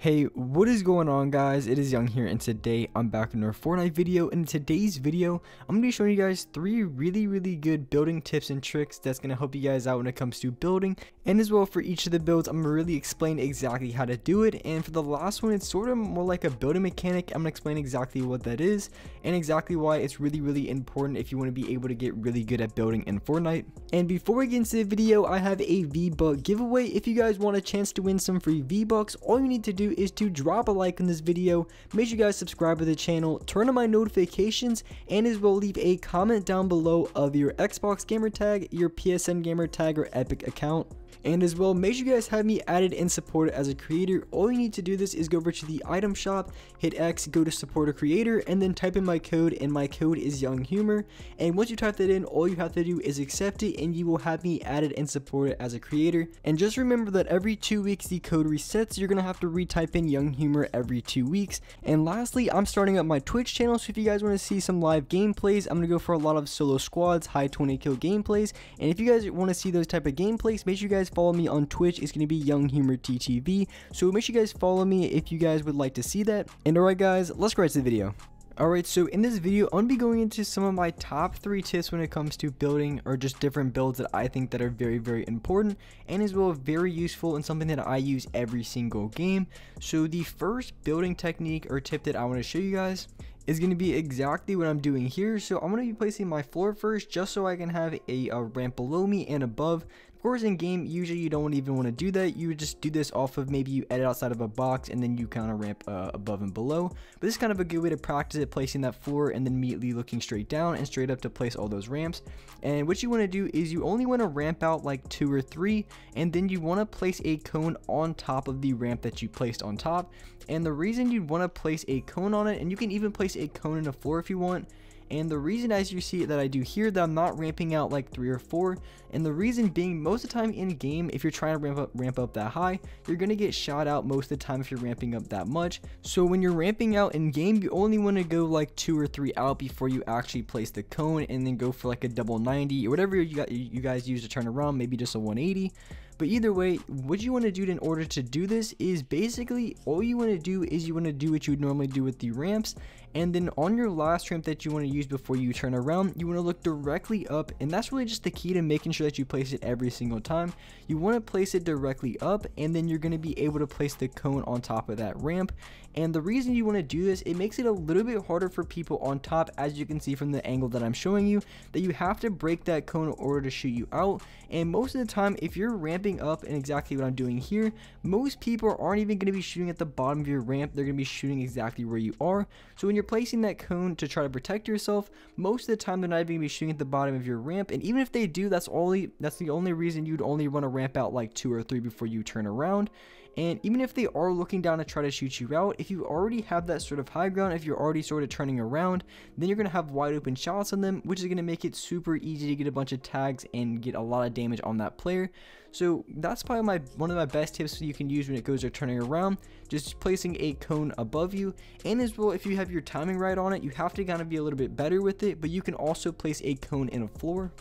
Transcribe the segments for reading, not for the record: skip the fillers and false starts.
Hey, what is going on, guys? It is Young here, and today I'm back in our Fortnite video. And in today's video, I'm going to be showing you guys 3 really good building tips and tricks that's going to help you guys out when it comes to building. And as well, for each of the builds, I'm going to really explain exactly how to do it. And for the last one, it's sort of more like a building mechanic. I'm going to explain exactly what that is and exactly why it's really important if you want to be able to get really good at building in Fortnite. And before we get into the video, I have a V-Buck giveaway. If you guys want a chance to win some free V-Bucks, all you need to do is to drop a like on this video, make sure you guys subscribe to the channel, turn on my notifications, and as well leave a comment down below of your Xbox gamer tag, your PSN gamer tag, or Epic account. And as well, make sure you guys have me added and supported as a creator. All you need to do this is go over to the item shop, hit X, go to support a creator, and then type in my code, and my code is Young Humor. And once you type that in, all you have to do is accept it, and you will have me added and supported as a creator. And just remember that every 2 weeks the code resets. You're gonna have to retype in Young Humor every 2 weeks. And lastly, I'm starting up my Twitch channel, so if you guys want to see some live gameplays, I'm gonna go for a lot of solo squads, high 20 kill gameplays. And if you guys want to see those type of gameplays, make sure you guys follow me on Twitch. It's going to be Young Humor TTV, so make sure you guys follow me if you guys would like to see that. And alright guys, let's get right to the video. Alright, so in this video, I'm going to be going into some of my top 3 tips when it comes to building, or just different builds that I think that are very important, and as well very useful and something that I use every single game. So the first building technique or tip that I want to show you guys is going to be exactly what I'm doing here. So I'm going to be placing my floor first, just so I can have a ramp below me and above. Of course, in game, usually you don't even want to do that. You would just do this off of, maybe you edit outside of a box and then you kind of ramp above and below. But this is kind of a good way to practice it, placing that floor and then immediately looking straight down and straight up to place all those ramps. And what you want to do is you only want to ramp out like 2 or 3, and then you want to place a cone on top of the ramp that you placed on top. And the reason you'd want to place a cone on it, and you can even place a cone in the floor if you want, and the reason, as you see that I do here, that I'm not ramping out like 3 or 4, and the reason being, most of the time in game, if you're trying to ramp up that high, you're gonna get shot out most of the time if you're ramping up that much. So when you're ramping out in game, you only want to go like 2 or 3 out before you actually place the cone, and then go for like a double 90 or whatever you guys use to turn around, maybe just a 180. But either way, what you want to do in order to do this is basically all you want to do is you want to do what you would normally do with the ramps, and then on your last ramp that you want to use before you turn around, you want to look directly up, and that's really just the key to making sure that you place it every single time. You want to place it directly up, and then you're going to be able to place the cone on top of that ramp. And the reason you want to do this, it makes it a little bit harder for people on top, as you can see from the angle that I'm showing you, that you have to break that cone in order to shoot you out. And most of the time, if you're ramping up, and exactly what I'm doing here, most people aren't even going to be shooting at the bottom of your ramp. They're going to be shooting exactly where you are. So when you're placing that cone to try to protect yourself, most of the time they're not even going to be shooting at the bottom of your ramp. And even if they do, that's the only reason you'd only want to ramp out like 2 or 3 before you turn around. And even if they are looking down to try to shoot you out, if you already have that sort of high ground, if you're already sort of turning around, then you're going to have wide open shots on them, which is going to make it super easy to get a bunch of tags and get a lot of damage on that player. So that's probably one of my best tips you can use when it goes to turning around, just placing a cone above you. And as well, if you have your timing right on it, you have to kind of be a little bit better with it, but you can also place a cone in a floor.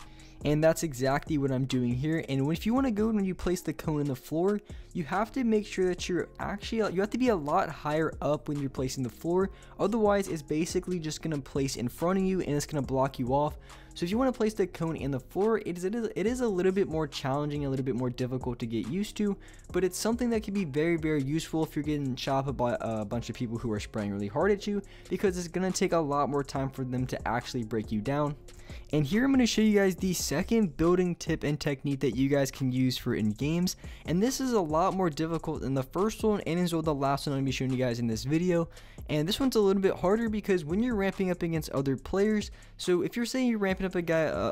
And that's exactly what I'm doing here. And if you want to go, when you place the cone in the floor, you have to make sure that you have to be a lot higher up when you're placing the floor. Otherwise, it's basically just going to place in front of you, and it's going to block you off. So if you want to place the cone in the floor, it is a little bit more challenging, a little bit more difficult to get used to, but it's something that can be very useful if you're getting shot up by a bunch of people who are spraying really hard at you, because it's going to take a lot more time for them to actually break you down. And here I'm going to show you guys the second building tip and technique that you guys can use for in games, and this is a lot more difficult than the first one, and as well the last one I'm going to be showing you guys in this video. And this one's a little bit harder because when you're ramping up against other players, so if you're saying you're ramping up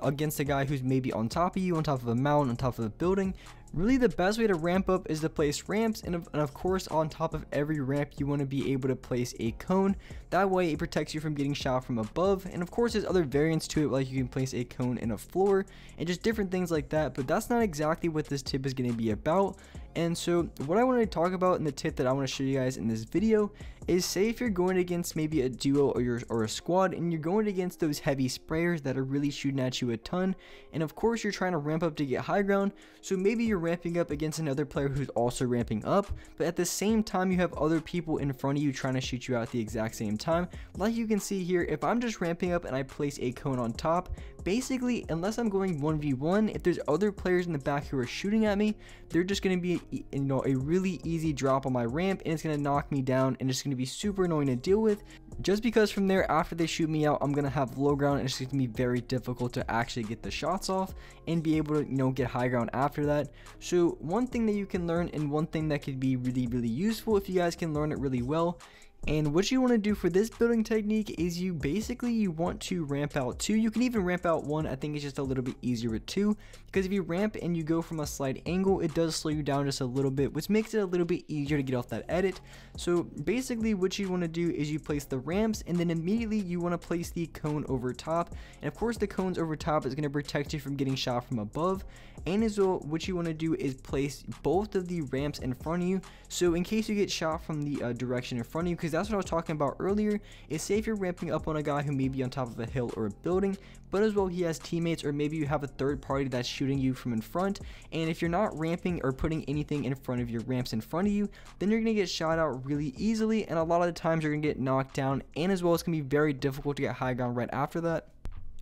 against a guy who's maybe on top of you, on top of a mountain, on top of a building, really the best way to ramp up is to place ramps, and of course on top of every ramp you want to be able to place a cone. That way it protects you from getting shot from above, and of course there's other variants to it, like you can place a cone in a floor and just different things like that, but that's not exactly what this tip is going to be about. And so what I want to talk about in the tip that I want to show you guys in this video is, say if you're going against maybe a duo or a squad, and you're going against those heavy sprayers that are really shooting at you a ton, and of course you're trying to ramp up to get high ground. So maybe you're ramping up against another player who's also ramping up, but at the same time you have other people in front of you trying to shoot you out at the exact same time. Like you can see here, if I'm just ramping up and I place a cone on top, basically unless I'm going 1v1, if there's other players in the back who are shooting at me, they're just going to be, you know, a really easy drop on my ramp, and it's going to knock me down, and it's going to be super annoying to deal with, just because from there, after they shoot me out, I'm going to have low ground, and it's going to be very difficult to actually get the shots off and be able to, you know, get high ground after that. So one thing that you can learn, and one thing that could be really useful if you guys can learn it really well, and what you want to do for this building technique is you want to ramp out 2. You can even ramp out 1. I think it's just a little bit easier with 2, because if you ramp and you go from a slight angle, it does slow you down just a little bit, which makes it a little bit easier to get off that edit. So basically what you want to do is you place the ramps, and then immediately you want to place the cone over top, and of course the cones over top is going to protect you from getting shot from above. And as well, what you want to do is place both of the ramps in front of you, so in case you get shot from the direction in front of you, because that's what I was talking about earlier, is say if you're ramping up on a guy who may be on top of a hill or a building, but as well he has teammates, or maybe you have a third party that's shooting you from in front, and if you're not ramping or putting anything in front of your ramps in front of you, then you're going to get shot out really easily, and a lot of the times you're going to get knocked down, and as well it's going to be very difficult to get high ground right after that.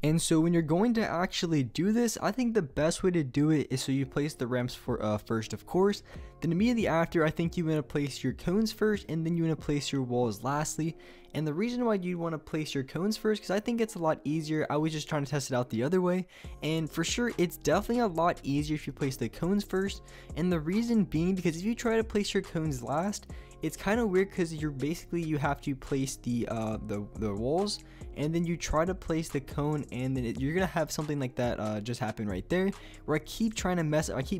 And so when you're going to actually do this, I think the best way to do it is so you place the ramps first, of course. Then immediately after, I think you want to place your cones first, and then you want to place your walls lastly. And the reason why you want to place your cones first, because I think it's a lot easier. I was just trying to test it out the other way, and for sure it's definitely a lot easier if you place the cones first. And the reason being, because if you try to place your cones last, it's kind of weird, because you have to place the walls, and then you try to place the cone, and then you're gonna have something like that just happen right there, where I keep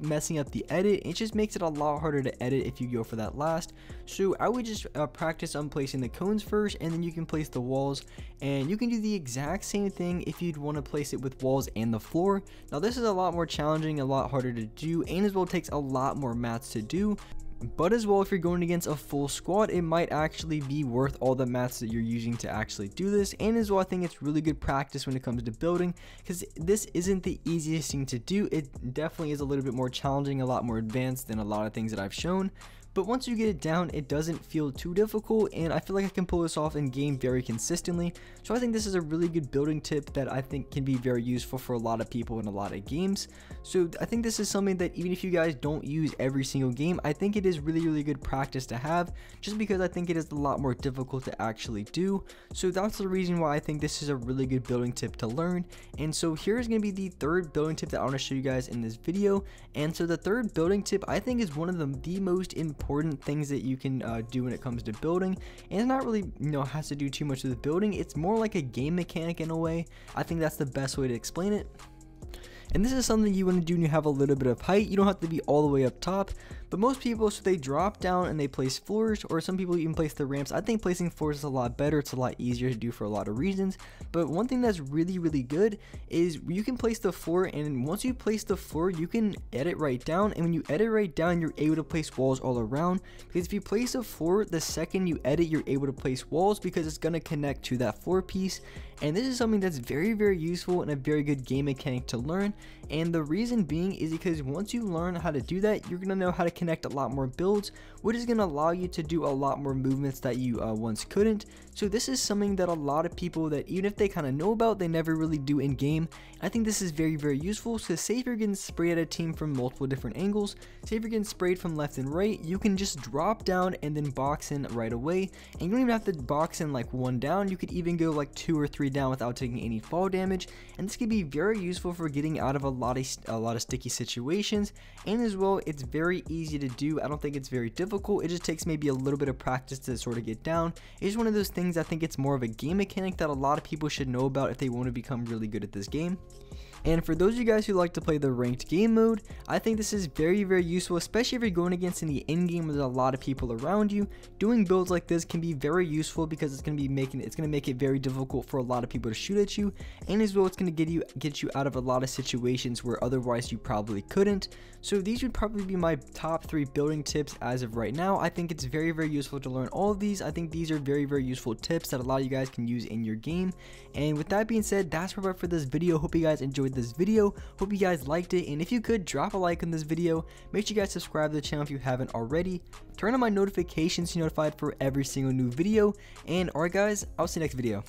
messing up the edit. It just makes it a lot harder to edit if you go for that last. So I would just practice on placing the cones first, and then you can place the walls, and you can do the exact same thing if you'd want to place it with walls and the floor. Now this is a lot more challenging, a lot harder to do, and as well takes a lot more mats to do. But as well, if you're going against a full squad, it might actually be worth all the mats that you're using to actually do this. And as well, I think it's really good practice when it comes to building, because this isn't the easiest thing to do. It definitely is a little bit more challenging, a lot more advanced than a lot of things that I've shown. But once you get it down, it doesn't feel too difficult, and I feel like I can pull this off in game very consistently. So I think this is a really good building tip that I think can be very useful for a lot of people in a lot of games. So I think this is something that even if you guys don't use every single game, I think it is really good practice to have, just because I think it is a lot more difficult to actually do. So that's the reason why I think this is a really good building tip to learn. And so here's going to be the third building tip that I want to show you guys in this video. And so the third building tip, I think, is one of the most important things that you can do when it comes to building, and it's not really, you know, has to do too much with the building. It's more like a game mechanic in a way. I think that's the best way to explain it. And this is something you want to do when you have a little bit of height. You don't have to be all the way up top, but most people, so they drop down and they place floors, or some people even place the ramps. I think placing floors is a lot better. It's a lot easier to do for a lot of reasons. But one thing that's really good is you can place the floor, and once you place the floor, you can edit right down. And when you edit right down, you're able to place walls all around, because if you place a floor, the second you edit, you're able to place walls, because it's going to connect to that floor piece. And this is something that's very useful and a very good game mechanic to learn. And the reason being is because once you learn how to do that, you're going to know how to connect a lot more builds, which is going to allow you to do a lot more movements that you once couldn't. So this is something that a lot of people, that even if they kind of know about, they never really do in game. I think this is very useful. So say if you're getting sprayed at a team from multiple different angles, say if you're getting sprayed from left and right, you can just drop down and then box in right away. And you don't even have to box in like 1 down. You could even go like 2 or 3 down without taking any fall damage. And this could be very useful for getting out of a lot of sticky situations. And as well, it's very easy to do. I don't think it's very difficult. It just takes maybe a little bit of practice to sort of get down. It's one of those things, I think it's more of a game mechanic that a lot of people should know about if they want to become really good at this game. And for those of you guys who like to play the ranked game mode, I think this is very useful, especially if you're going against in the end game where there's a lot of people around you. Doing builds like this can be very useful because it's going to make it very difficult for a lot of people to shoot at you, and as well it's going to get you out of a lot of situations where otherwise you probably couldn't. So these would probably be my top 3 building tips as of right now. I think it's very useful to learn all of these. I think these are very useful tips that a lot of you guys can use in your game. And with that being said, that's about it for this video. Hope you guys enjoyed this video. Hope you guys liked it, and if you could, drop a like on this video. Make sure you guys subscribe to the channel if you haven't already. Turn on my notifications to be notified for every single new video. And alright guys, I'll see you next video.